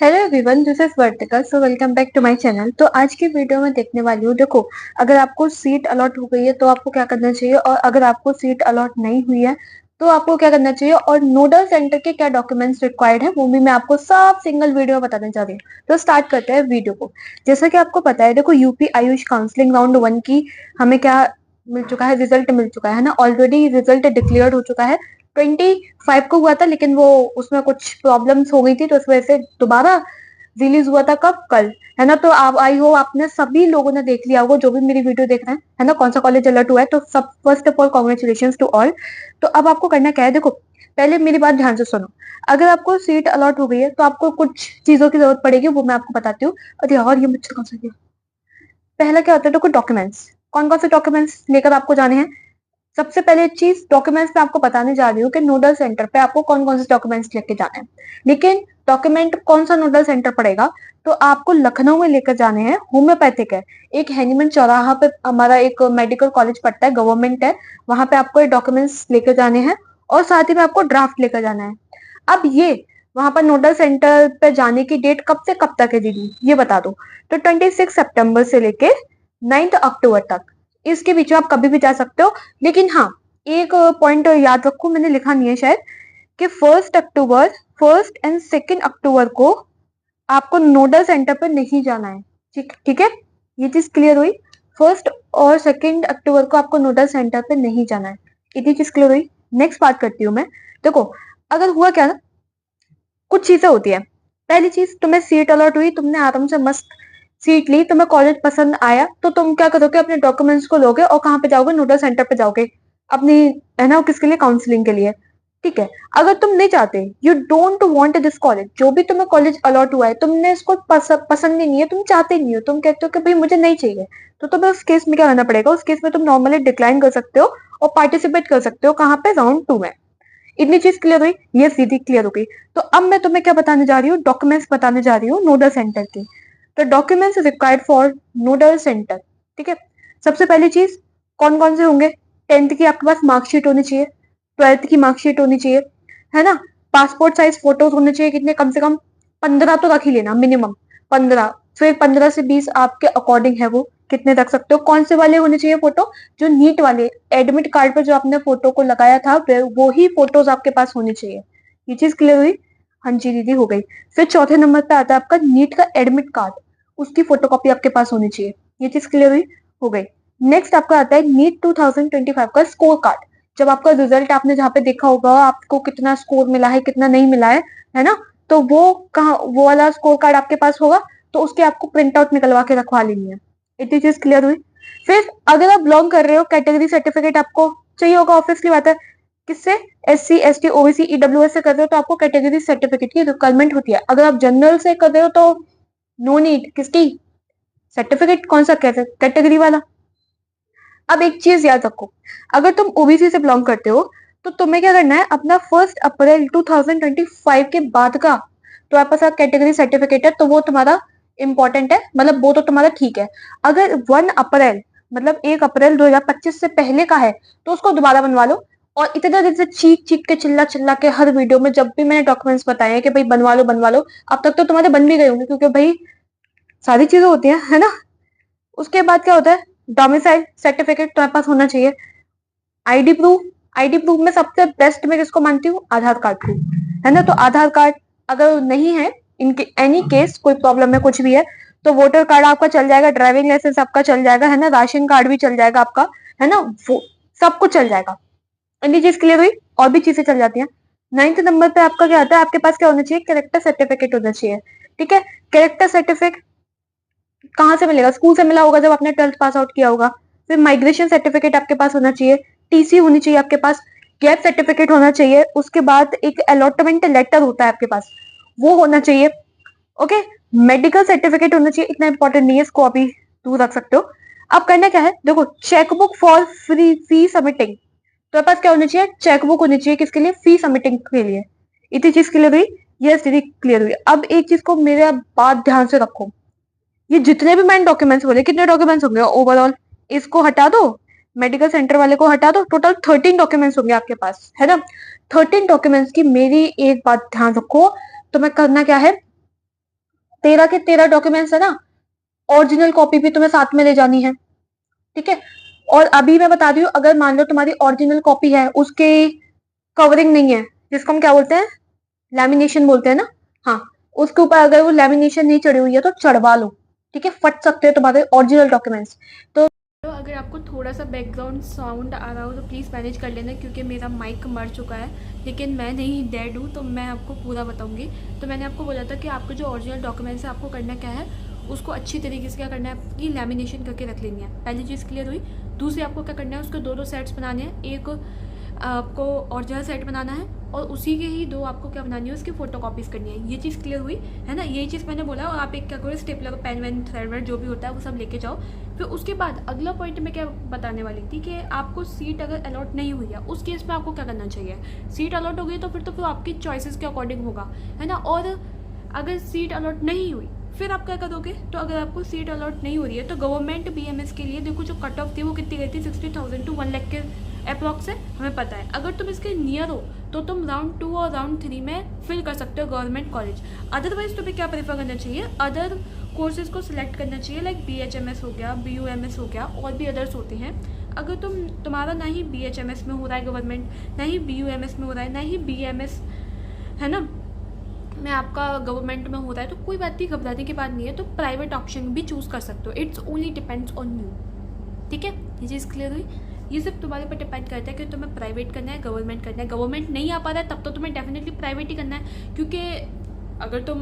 Hello everyone, this is Vartika. So welcome back to my channel. तो आज की video में देखने वाली हूँ। देखो, अगर आपको सीट अलॉट हो गई है तो आपको क्या करना चाहिए, और अगर आपको सीट अलॉट नहीं हुई है तो आपको क्या करना चाहिए, और नोडल सेंटर के क्या डॉक्यूमेंट्स रिक्वायर्ड है वो भी मैं आपको सब सिंगल वीडियो में बताने जा रही हूँ। तो स्टार्ट करते हैं वीडियो को। जैसा कि आपको पता है, देखो यूपी आयुष काउंसलिंग राउंड 1 की हमें क्या मिल चुका है, रिजल्ट मिल चुका है ना। ऑलरेडी रिजल्ट डिक्लेयर हो चुका है। 25 को हुआ था, लेकिन वो उसमें कुछ प्रॉब्लम्स हो गई थी, तो उस वजह से दोबारा रिलीज हुआ था। कब? कल, है ना। तो आप आई हो आपने सभी लोगों ने देख लिया होगा, जो भी मेरी वीडियो देख रहे हैं, है ना, कौन सा कॉलेज अलर्ट हुआ है। तो सब first of all congratulation to all. तो अब आपको करना क्या है, देखो पहले मेरी बात ध्यान से सुनो। अगर आपको सीट अलॉट हो गई है तो आपको कुछ चीजों की जरूरत पड़ेगी, वो मैं आपको बताती हूँ। अरे यार, ये मच्छर कौन सा गया। पहला क्या होता है, देखो डॉक्यूमेंट्स। कौन कौन से डॉक्यूमेंट्स लेकर आपको जाने हैं। सबसे पहले चीज डॉक्यूमेंट्स में आपको बताने जा रही हूँ कि नोडल सेंटर पे आपको कौन कौन से डॉक्यूमेंट्स लेके जाने हैं। लेकिन डॉक्यूमेंट कौन सा नोडल सेंटर पड़ेगा, तो आपको लखनऊ में लेकर जाने हैं। होम्योपैथिक है। एक हैनीमन चौराहा पे हमारा एक मेडिकल कॉलेज पड़ता है, गवर्नमेंट है। वहां पे आपको ये डॉक्यूमेंट्स लेकर जाने हैं, और साथ ही में आपको ड्राफ्ट लेकर जाना है। अब ये वहां पर नोडल सेंटर पे जाने की डेट कब से कब तक है दीदी, ये बता दो। तो 26 सितंबर से लेके 9 अक्टूबर तक, इसके बीच में आप कभी भी जा सकते हो। लेकिन हाँ, एक पॉइंट याद रखो, मैंने लिखा नहीं है शायद, कि 1 अक्टूबर, 1 एंड 2 अक्टूबर को आपको नोडल सेंटर पर नहीं जाना है। ठीक ठीक है, ये चीज क्लियर हुई। 1 और 2 अक्टूबर को आपको नोडल सेंटर पे नहीं जाना है। इतनी चीज क्लियर हुई। नेक्स्ट बात करती हूँ मैं। देखो, अगर हुआ क्या ना, कुछ चीजें होती है। पहली चीज, तुम्हें सीट अलॉट हुई, तुमने आराम से मस्त सीट ली, तुम्हें कॉलेज पसंद आया, तो तुम क्या करोगे, अपने डॉक्यूमेंट्स को लोगे और कहाँ पे जाओगे, नोडल सेंटर पे जाओगे अपनी, है ना, किसके लिए, काउंसलिंग के लिए। ठीक है। अगर तुम नहीं चाहते, you don't want this college, जो भी तुम्हें कॉलेज अलॉट हुआ है तुमने इसको पसंद ही नहीं है, तुम चाहते ही नहीं हो, तुम कहते हो कि भाई मुझे नहीं चाहिए, तो तुम्हें उस केस में क्या करना पड़ेगा, उस केस में तुम नॉर्मली डिक्लाइन कर सकते हो और पार्टिसिपेट कर सकते हो। कहाँ पे? राउंड 2 में। इतनी चीज क्लियर हुई, ये सीधी क्लियर हो गई। तो अब मैं तुम्हें क्या बताने जा रही हूँ, डॉक्यूमेंट्स बताने जा रही हूँ नोडल सेंटर की। तो documents required for nodal centre. ठीक है। सबसे पहली चीज, कौन कौन से होंगे। 10th की आपके पास मार्कशीट होनी चाहिए, 12th की मार्कशीट होनी चाहिए, है ना। पासपोर्ट साइज फोटोज होने चाहिए, कितने, कम से कम 15 तो रख ही लेना, मिनिमम 15। फिर 15 से 20 आपके अकॉर्डिंग है, वो कितने रख सकते हो। कौन से वाले होने चाहिए फोटो, जो नीट वाले, एडमिट कार्ड पर जो आपने फोटो को लगाया था वो ही फोटोज आपके पास होनी चाहिए। ये चीज क्लियर हुई। हाँ जी दीदी, हो गई। फिर चौथे नंबर पे आता है आपका नीट का एडमिट कार्ड, उसकी फोटोकॉपी आपके पास होनी चाहिए। ये चीज क्लियर हुई, हो गई। नेक्स्ट आपका आता है नीट 2025 का स्कोर कार्ड। जब आपका रिजल्ट आपने जहाँ पे देखा होगा आपको कितना स्कोर मिला है, कितना नहीं मिला है ना, तो वो कहाँ, वो वाला स्कोर कार्ड आपके पास होगा, तो उसके आपको प्रिंट आउट निकलवा के रखवा लेनी है। इतनी चीज क्लियर हुई। फिर अगर आप बिलोंग कर रहे हो, कैटेगरी सर्टिफिकेट आपको चाहिए होगा, ऑब्वियस की बात है। किससे? SC ST OBC EWS से कर रहे हो तो आपको कैटेगरी सर्टिफिकेट की रिक्वायरमेंट होती है। अगर आप जनरल से कर रहे हो तो नो नीड, किसकी सर्टिफिकेट, कौन सा कैटेगरी वाला। अब एक चीज याद रखो, अगर तुम ओबीसी से बिलोंग करते हो तो तुम्हें क्या करना है, अपना 1 अप्रैल 2025 के बाद का तो आपके पास कैटेगरी सर्टिफिकेट है, तो वो तुम्हारा इंपॉर्टेंट है, मतलब वो तो तुम्हारा ठीक है। अगर 1 अप्रैल, मतलब 1 अप्रैल 2025 से पहले का है, तो उसको दोबारा बनवा लो। और इतने दिन से चीख चीख के, चिल्ला चिल्ला के, हर वीडियो में जब भी मैंने डॉक्यूमेंट्स बताए हैं कि भाई बनवा लो बनवा लो, अब तक तो तुम्हारे बन भी गए होंगे, क्योंकि भाई सारी चीजें होती है ना। उसके बाद क्या होता है, डोमिसाइल सर्टिफिकेट तुम्हारे पास होना चाहिए। आईडी प्रूफ, आईडी प्रूफ में सबसे बेस्ट मैं किसको मानती हूँ, आधार कार्ड को, है ना। तो आधार कार्ड अगर नहीं है, इनके एनी केस कोई प्रॉब्लम है, कुछ भी है, तो वोटर कार्ड आपका चल जाएगा, ड्राइविंग लाइसेंस आपका चल जाएगा, है ना, राशन कार्ड भी चल जाएगा आपका, है ना, वो सब कुछ चल जाएगा। इतनी चीज क्लियर हुई, और भी चीजें चल जाती हैं। 9th नंबर पे आपका क्या आता है, आपके पास क्या होना चाहिए, कैरेक्टर सर्टिफिकेट होना चाहिए। ठीक है। कैरेक्टर सर्टिफिकेट कहाँ से मिलेगा, स्कूल से मिला होगा जब आपने 12th पास आउट किया होगा। फिर माइग्रेशन सर्टिफिकेट आपके पास होना चाहिए, टीसी होनी चाहिए आपके पास, गैप सर्टिफिकेट होना चाहिए, उसके बाद एक अलॉटमेंट लेटर होता है आपके पास, वो होना चाहिए। ओके। मेडिकल सर्टिफिकेट होना चाहिए, इतना इंपॉर्टेंट नहीं है, इसको अभी दूर रख सकते हो। अब करना क्या है, देखो, chequebook for free fee submitting, तो पास क्या होना चाहिए, चेकबुक होनी चाहिए, किसके लिए, फी सबमिटिंग के लिए। इतनी चीज क्लियर हुई, ये सीधी क्लियर हुई। अब एक चीज को मेरे बात ध्यान से रखो, ये जितने भी मैंने डॉक्यूमेंट्स बोले, कितने डॉक्यूमेंट्स होंगे ओवरऑल, इसको हटा दो, मेडिकल सेंटर वाले को हटा दो, टोटल 13 डॉक्यूमेंट्स होंगे आपके पास, है ना। 13 डॉक्यूमेंट्स की मेरी एक बात ध्यान रखो, तो मैं करना क्या है, 13 के 13 डॉक्यूमेंट्स है ना, ओरिजिनल कॉपी भी तुम्हें साथ में ले जानी है, ठीक है। और अभी मैं बता रही हूँ, अगर मान लो तुम्हारी ओरिजिनल कॉपी है, उसके कवरिंग नहीं है, जिसको हम क्या बोलते हैं, लैमिनेशन बोलते हैं ना, हाँ, उसके ऊपर अगर वो लैमिनेशन नहीं चढ़ी हुई है तो चढ़वा लो, ठीक है, फट सकते हो तुम्हारे ओरिजिनल डॉक्यूमेंट्स। तो अगर आपको थोड़ा सा बैकग्राउंड साउंड आ रहा हो तो प्लीज़ मैनेज कर लेना, क्योंकि मेरा माइक मर चुका है, लेकिन मैं नहीं डेड हूँ, तो मैं आपको पूरा बताऊंगी। तो मैंने आपको बोला था कि आपके जो ओरिजिनल डॉक्यूमेंट्स है, आपको करना क्या है, उसको अच्छी तरीके से क्या करना है, आपकी लैमिनेशन करके रख लेनी है। पहली चीज़ क्लियर हुई। दूसरी, आपको क्या करना है, उसके दो सेट्स बनाने हैं। एक आपको ओरिजिनल सेट बनाना है और उसी के ही दो आपको क्या बनानी है, उसकी फोटो कॉपीज़ करनी है। ये चीज़ क्लियर हुई है ना, यही चीज़ मैंने बोला। और आप एक क्या करो, स्टेपलर, पेन वेन, थ्रेड वेड जो भी होता है वो सब लेके जाओ। फिर उसके बाद अगला पॉइंट में क्या बताने वाली थी कि आपको सीट अगर अलॉट नहीं हुई है, उस केस में आपको क्या करना चाहिए। सीट अलॉट हो गई तो फिर आपकी चॉइसेस के अकॉर्डिंग होगा, है ना। और अगर सीट अलॉट नहीं हुई फिर आप क्या करोगे, तो अगर आपको सीट अलॉट नहीं हो रही है तो गवर्नमेंट BMS के लिए देखो जो कट ऑफ थी वो कितनी गई थी, 60,000 टू 1 लाख के अप्रॉक्स है, हमें पता है। अगर तुम इसके नियर हो तो तुम राउंड 2 और राउंड 3 में फिल कर सकते हो गवर्नमेंट कॉलेज। अदरवाइज तुम्हें क्या प्रेफर करना चाहिए, अदर कोर्सेज को सिलेक्ट करना चाहिए, लाइक BHMS हो गया, BUMS हो गया, और भी अदर्स होते हैं। अगर तुम्हारा ना ही BHMS में हो रहा है गवर्नमेंट, ना ही BUMS में हो रहा है, ना ही BMS है ना में आपका गवर्नमेंट में होता है, तो कोई बात नहीं, घबराने की बात नहीं है। तो प्राइवेट ऑप्शन भी चूज़ कर सकते हो, it's only depends on you, ठीक है। ये चीज़ क्लियर हुई। ये सिर्फ तुम्हारे पर डिपेंड करता है कि तुम्हें प्राइवेट करना है, गवर्नमेंट करना है। गवर्नमेंट नहीं आ पा रहा है तब तो तुम्हें डेफिनेटली प्राइवेट ही करना है, क्योंकि अगर तुम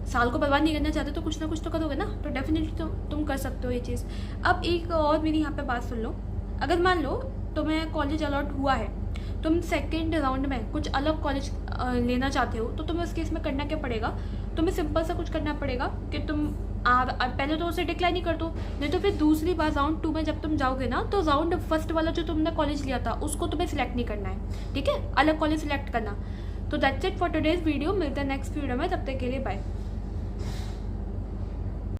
साल को बर्बाद नहीं करना चाहते तो कुछ ना कुछ तो करोगे ना, तो डेफिनेटली तुम कर सकते हो ये चीज़। अब एक और मेरी यहाँ पे बात सुन लो। अगर मान लो तुम्हें कॉलेज अलॉट हुआ है, तुम सेकेंड राउंड में कुछ अलग कॉलेज लेना चाहते हो, तो तुम्हें उस केस में करना क्या पड़ेगा, तुम्हें सिंपल सा कुछ करना पड़ेगा कि तुम पहले तो उसे डिक्लाइन ही कर दो, नहीं तो फिर दूसरी बार राउंड 2 में जब तुम जाओगे ना, तो राउंड फर्स्ट वाला जो तुमने कॉलेज लिया था उसको तुम्हें सिलेक्ट नहीं करना है, ठीक है, अलग कॉलेज सिलेक्ट करना। तो that's it for today's video. मिलते हैं नेक्स्ट वीडियो में, तब तक के लिए बाय।